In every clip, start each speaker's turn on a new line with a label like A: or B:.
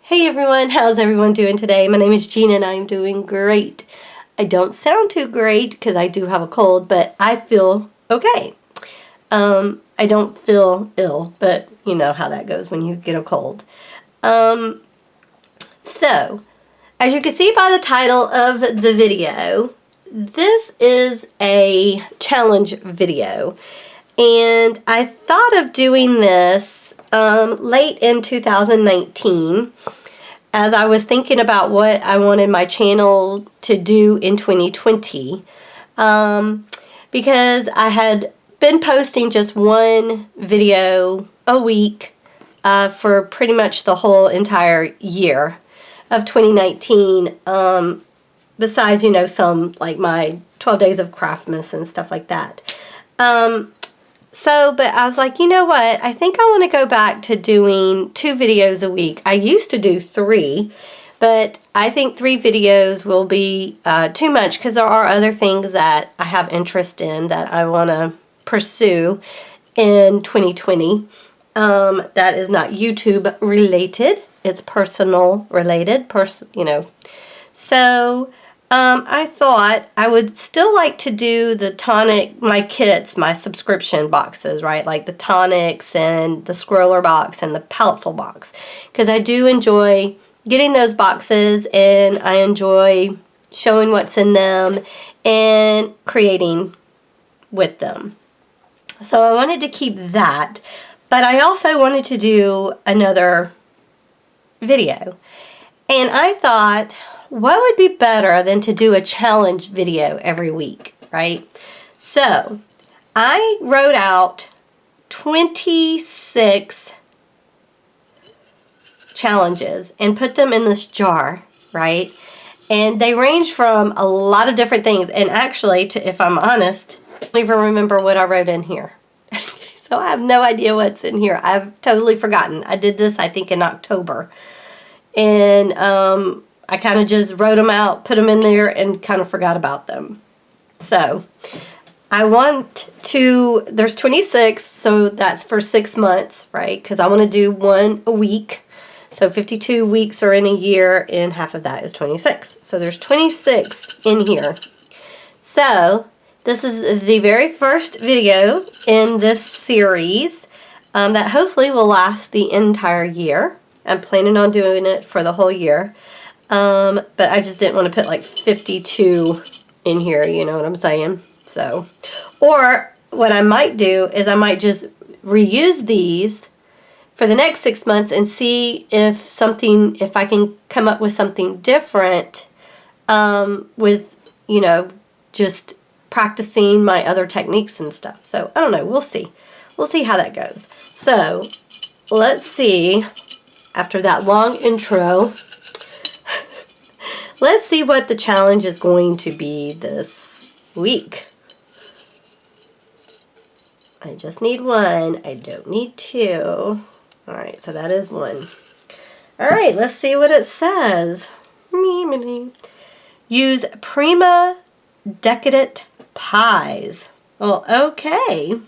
A: Hey everyone, how's everyone doing today? My name is Gina and I'm doing great. I don't sound too great because I do have a cold, but I feel okay. I don't feel ill, but you know how that goes when you get a cold. So, as you can see by the title of the video, this is a challenge video. And I thought of doing this late in 2019 as I was thinking about what I wanted my channel to do in 2020. Because I had been posting just one video a week for pretty much the whole entire year of 2019. Besides, you know, some like my 12 days of Craftmas and stuff like that. But I was like, you know what? I think I want to go back to doing 2 videos a week. I used to do 3, but I think 3 videos will be too much because there are other things that I have interest in that I want to pursue in 2020. That is not YouTube related. It's personal related, So I thought I would still like to do the tonic, my kits, my subscription boxes, right? Like the tonics and the scroller box and the palettefull box. Because I do enjoy getting those boxes and I enjoy showing what's in them and creating with them. So I wanted to keep that. But I also wanted to do another video. And I thought, what would be better than to do a challenge video every week, right? So, I wrote out 26 challenges and put them in this jar, right? And they range from a lot of different things. And actually, if I'm honest, I don't even remember what I wrote in here. So I have no idea what's in here. I've totally forgotten. I did this, I think, in October. And I kind of just wrote them out, put them in there, and kind of forgot about them. So, there's 26, so that's for 6 months, right? Because I want to do 1 a week. So 52 weeks are in a year, and half of that is 26. So there's 26 in here. So, this is the very first video in this series that hopefully will last the entire year. I'm planning on doing it for the whole year. But I just didn't want to put like 52 in here, you know what I'm saying? So, or what I might do is I might just reuse these for the next 6 months and see if I can come up with something different, with, you know, just practicing my other techniques and stuff. So, I don't know, we'll see. We'll see how that goes. So, let's see, after that long intro, let's see what the challenge is going to be this week. I just need 1. I don't need 2. Alright, so that is 1. Alright, let's see what it says. Use Prima Decadent pies. Well, okay.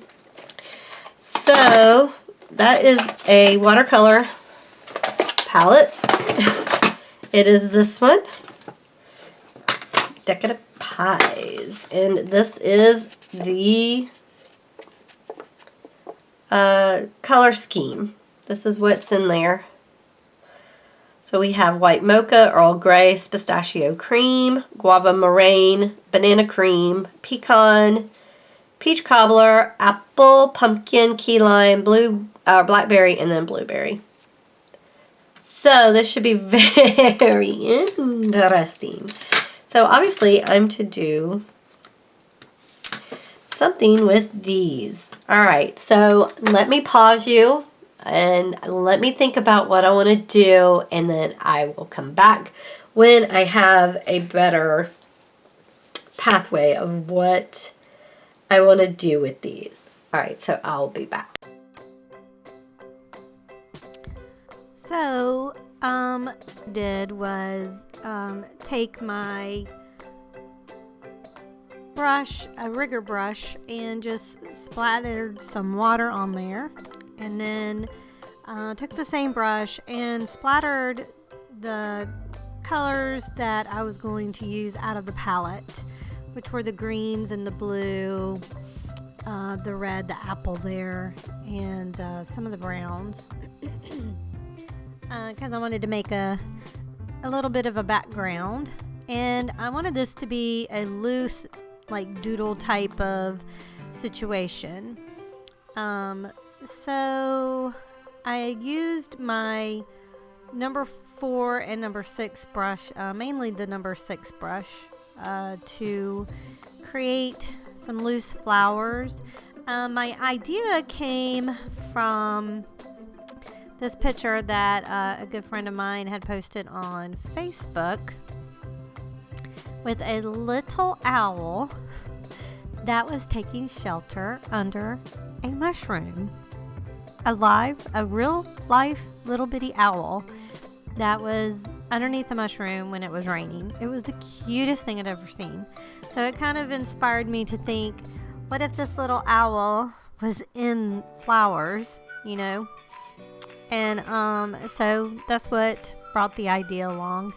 A: So, that is a watercolor palette. It is this one. Decadent pies, and this is the color scheme. This is what's in there. So we have white mocha, Earl Grey, pistachio cream, guava meringue, banana cream, pecan, peach cobbler, apple, pumpkin, key lime, blackberry, and then blueberry. So this should be very interesting. So obviously I'm to do something with these. Alright, so let me pause you and let me think about what I want to do, and then I will come back when I have a better pathway of what I want to do with these. Alright, so I'll be back. So, did was take my brush, a rigger brush, and just splattered some water on there, and then took the same brush and splattered
B: the colors that I was going to use out of the palette, which were the greens and the blue, the red, the apple there, and some of the browns, because I wanted to make a little bit of a background, and I wanted this to be a loose, like doodle type of situation. So I used my number 4 and number 6 brush, mainly the number 6 brush, to create some loose flowers. My idea came from this picture that a good friend of mine had posted on Facebook with a little owl that was taking shelter under a mushroom. A real life little bitty owl that was underneath the mushroom when it was raining. It was the cutest thing I'd ever seen. So it kind of inspired me to think, what if this little owl was in flowers, you know? And so that's what brought the idea along.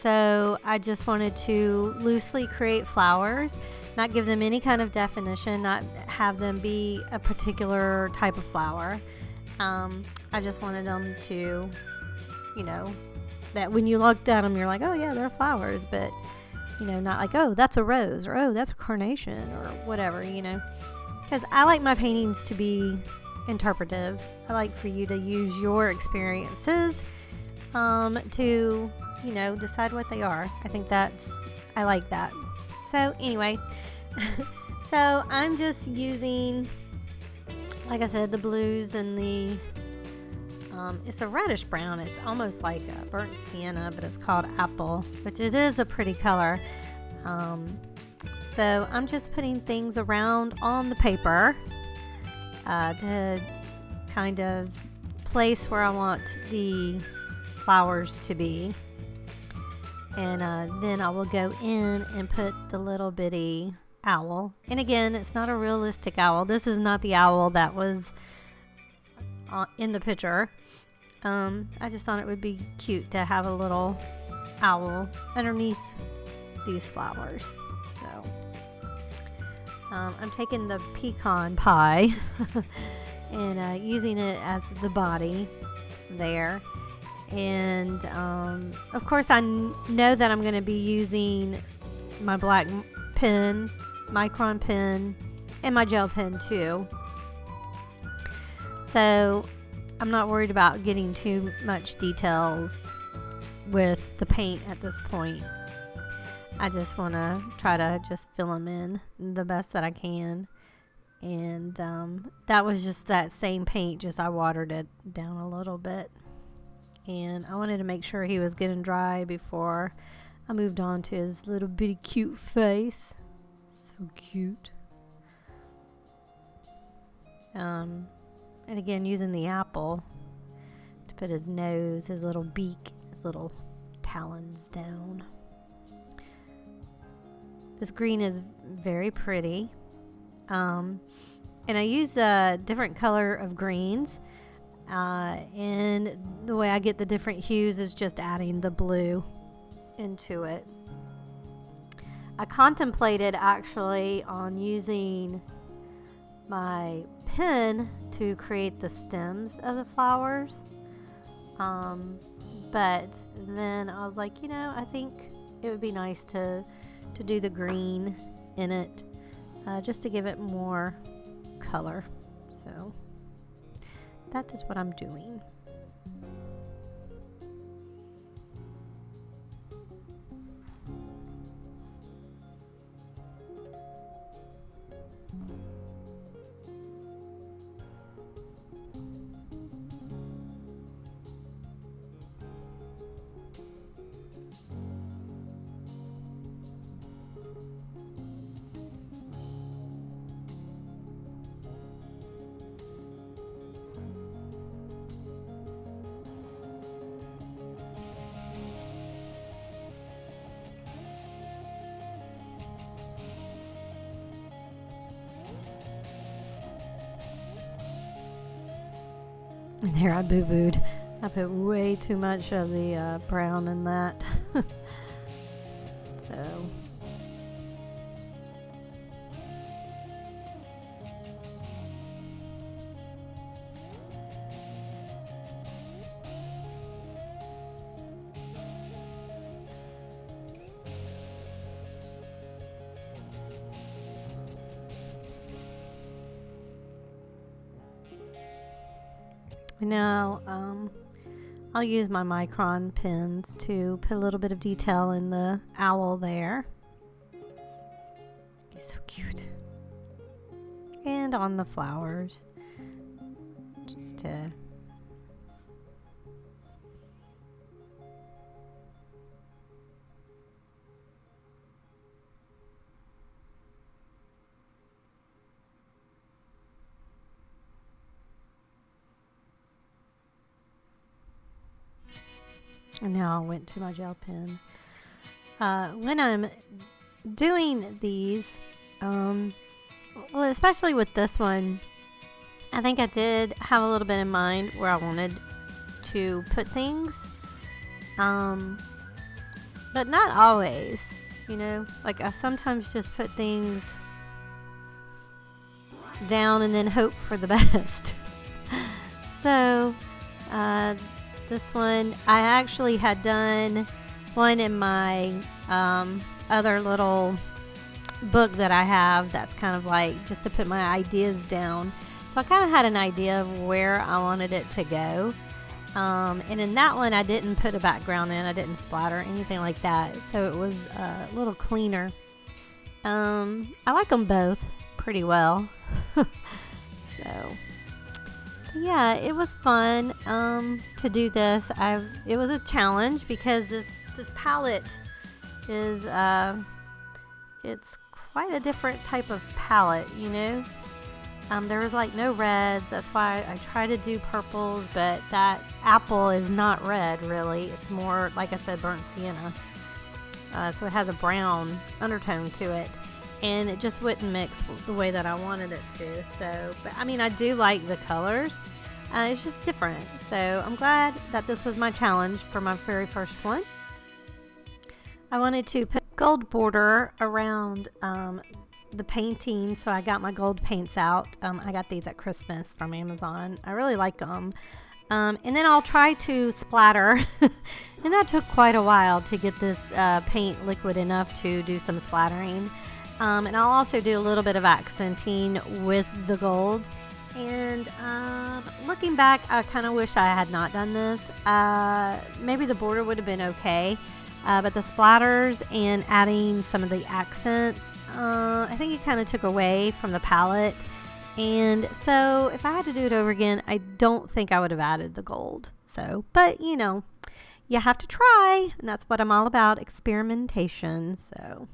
B: So I just wanted to loosely create flowers, not give them any kind of definition, not have them be a particular type of flower. I just wanted them to, you know, that when you looked at them, you're like, oh yeah, they're flowers, but, you know, not like, oh, that's a rose, or oh, that's a carnation, or whatever, you know, because I like my paintings to be interpretive. I like for you to use your experiences to, you know, decide what they are. I like that. So anyway, so I'm just using, like I said, the blues and the, it's a reddish brown. It's almost like a burnt sienna, but it's called apple, which it is a pretty color. So I'm just putting things around on the paper to kind of place where I want the flowers to be. And then I will go in and put the little bitty owl. And again, it's not a realistic owl. This is not the owl that was in the picture. I just thought it would be cute to have a little owl underneath these flowers. So I'm taking the pecan pie and using it as the body there. And of course I know that I'm going to be using my black pen, micron pen, and my gel pen too. So I'm not worried about getting too much details with the paint at this point. I just want to try to just fill them in the best that I can. And that was just that same paint, just I watered it down a little bit. And I wanted to make sure he was getting dry before I moved on to his little bitty cute face. So cute. And again, using the apple to put his nose, his little beak, his little talons down. This green is very pretty. And I use a different color of greens. And the way I get the different hues is just adding the blue into it. I contemplated actually on using my pen to create the stems of the flowers. But then I was like, you know, I think it would be nice to do the green in it, just to give it more color. So that is what I'm doing. And there I boo-booed. I put way too much of the brown in that. So. Now, I'll use my micron pens to put a little bit of detail in the owl there. He's so cute. And on the flowers, just to and now I went to my gel pen. When I'm doing these, well, especially with this one, I think I did have a little bit in mind where I wanted to put things, but not always, you know, like I sometimes just put things down and then hope for the best. So, this one, I actually had done one in my other little book that I have that's kind of like just to put my ideas down. So I kind of had an idea of where I wanted it to go. And in that one, I didn't put a background in. I didn't splatter anything like that. So it was a little cleaner. I like them both pretty well. So... yeah, it was fun to do this. It was a challenge because this palette is it's quite a different type of palette, you know. There was like no reds. That's why I try to do purples, but that apple is not red really. It's more, like I said, burnt sienna. So it has a brown undertone to it. And it just wouldn't mix the way that I wanted it to. So, but I mean, I do like the colors. It's just different. So I'm glad that this was my challenge for my very first one. I wanted to put gold border around the painting, so I got my gold paints out. I got these at Christmas from Amazon. I really like them. And then I'll try to splatter. And that took quite a while to get this paint liquid enough to do some splattering. And I'll also do a little bit of accenting with the gold. And looking back, I kind of wish I had not done this. Maybe the border would have been okay. But the splatters and adding some of the accents, I think it kind of took away from the palette. And so if I had to do it over again, I don't think I would have added the gold. So, but you know, you have to try. And that's what I'm all about, experimentation. So...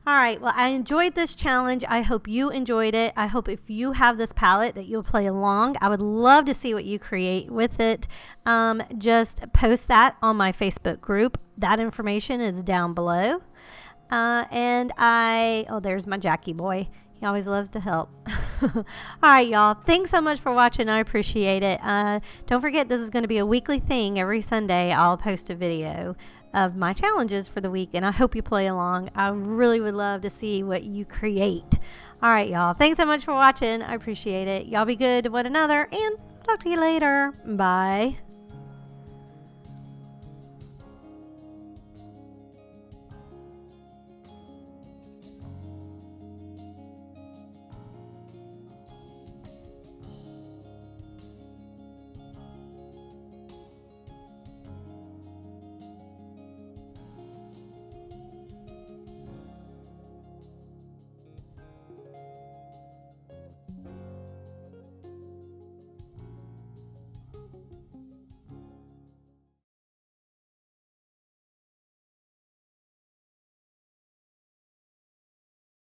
B: all right, well, I enjoyed this challenge. I hope you enjoyed it. I hope if you have this palette that you'll play along. I would love to see what you create with it. Just post that on my Facebook group. That information is down below. Oh, there's my Jackie boy. He always loves to help. All right, y'all. Thanks so much for watching. I appreciate it. Don't forget, this is going to be a weekly thing. Every Sunday, I'll post a video of my challenges for the week, and I hope you play along. I really would love to see what you create. All right, y'all. Thanks so much for watching. I appreciate it. Y'all be good to one another, and I'll talk to you later. Bye.